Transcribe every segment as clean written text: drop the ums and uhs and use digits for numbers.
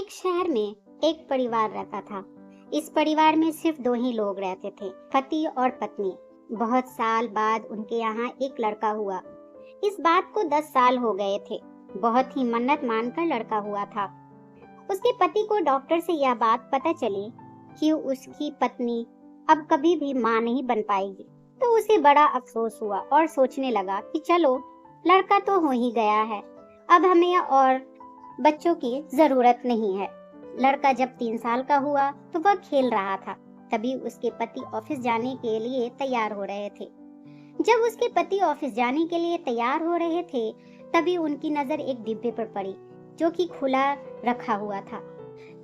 एक शहर में एक परिवार रहता था। इस परिवार में सिर्फ दो ही लोग रहते थे, पति और पत्नी। बहुत साल बाद उनके यहाँ एक लड़का हुआ। इस बात को 10 साल हो गए थे। बहुत ही मन्नत मानकर लड़का हुआ था। उसके पति को डॉक्टर से यह बात पता चली कि उसकी पत्नी अब कभी भी मां नहीं बन पाएगी। तो उसे बड़ा अफसोस हुआ और सोचने लगा कि चलो, लड़का तो हो ही गया है, अब हमें और बच्चों की जरूरत नहीं है। लड़का जब 3 साल का हुआ तो वह खेल रहा था। तभी उसके पति ऑफिस जाने के लिए तैयार हो रहे थे। जब उसके पति ऑफिस जाने के लिए तैयार हो रहे थे, तभी उनकी नजर एक डिब्बे पर पड़ी जो कि खुला रखा हुआ था।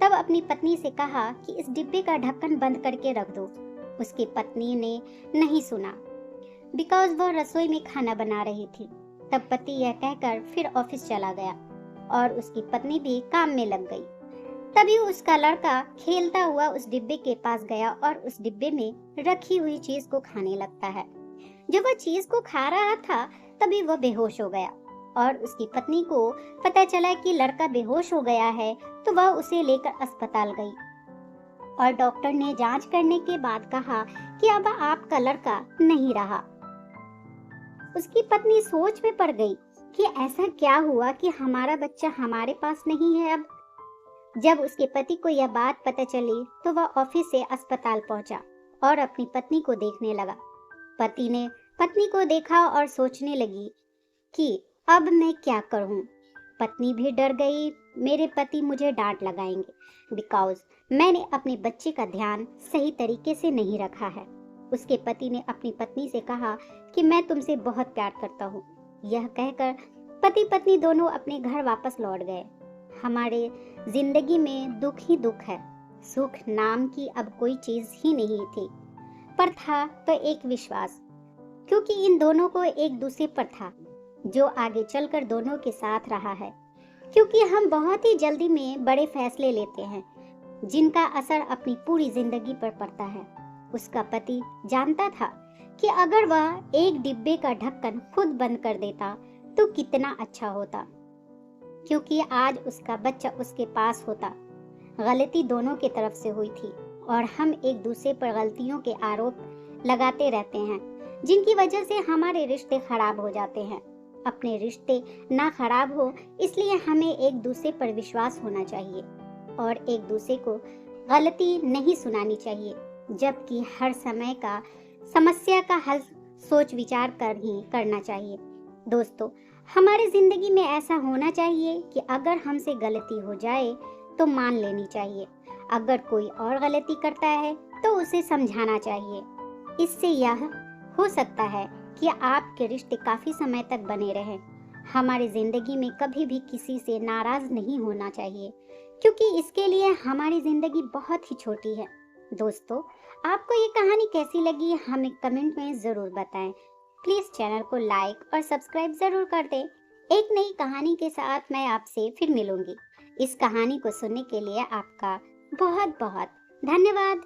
तब अपनी पत्नी से कहा कि इस डिब्बे का ढक्कन बंद करके रख दो। उसकी पत्नी ने नहीं सुना, बिकॉज वह रसोई में खाना बना रही थी। तब पति यह कहकर फिर ऑफिस चला गया और उसकी पत्नी भी काम में लग गई। तभी उसका लड़का खेलता हुआ उस डिब्बे के पास गया और उस डिब्बे में रखी हुई चीज को खाने लगता है। जब वह चीज को खा रहा था, तभी वह बेहोश हो गया और उसकी पत्नी को पता चला कि लड़का बेहोश हो गया है। तो वह उसे लेकर अस्पताल गई और डॉक्टर ने जांच करने के बाद कहा कि अब आपका लड़का नहीं रहा। उसकी पत्नी सोच में पड़ गई कि ऐसा क्या हुआ कि हमारा बच्चा हमारे पास नहीं है अब। जब उसके पति को यह बात पता चली तो वह ऑफिस से अस्पताल पहुंचा और अपनी पत्नी को देखने लगा। पति ने पत्नी को देखा और सोचने लगी कि अब मैं क्या करूं। पत्नी भी डर गई, मेरे पति मुझे डांट लगाएंगे बिकॉज मैंने अपने बच्चे का ध्यान सही तरीके से नहीं रखा है। उसके पति ने अपनी पत्नी से कहा कि मैं तुमसे बहुत प्यार करता हूँ। यह कहकर पति पत्नी दोनों अपने घर वापस लौट गए। हमारे जिंदगी में दुख ही दुख है, सुख नाम की अब कोई चीज ही नहीं थी, पर था तो एक विश्वास, क्योंकि इन दोनों को एक दूसरे पर था जो आगे चलकर दोनों के साथ रहा है। क्योंकि हम बहुत ही जल्दी में बड़े फैसले लेते हैं जिनका असर अपनी पूरी जिंदगी पर पड़ता है। उसका पति जानता था कि अगर वह एक डिब्बे का ढक्कन खुद बंद कर देता तो कितना अच्छा होता, क्योंकि आज उसका बच्चा उसके पास होता। गलती दोनों की तरफ से हुई थी और हम एक दूसरे पर गलतियों के आरोप लगाते रहते हैं, जिनकी वजह से हमारे रिश्ते खराब हो जाते हैं। अपने रिश्ते ना खराब हो, इसलिए हमें एक दूसरे पर विश्वास होना चाहिए और एक दूसरे को गलती नहीं सुनानी चाहिए, जबकि हर समय का समस्या का हल सोच विचार कर ही करना चाहिए। दोस्तों, हमारी जिंदगी में ऐसा होना चाहिए कि अगर हमसे गलती हो जाए तो मान लेनी चाहिए। अगर कोई और गलती करता है तो उसे समझाना चाहिए। इससे यह हो सकता है कि आपके रिश्ते काफी समय तक बने रहें। हमारी जिंदगी में कभी भी किसी से नाराज नहीं होना चाहिए, क्योंकि इसके लिए हमारी जिंदगी बहुत ही छोटी है। दोस्तों, आपको ये कहानी कैसी लगी हमें कमेंट में जरूर बताएं। प्लीज चैनल को लाइक और सब्सक्राइब जरूर कर दें। एक नई कहानी के साथ मैं आपसे फिर मिलूंगी। इस कहानी को सुनने के लिए आपका बहुत बहुत धन्यवाद।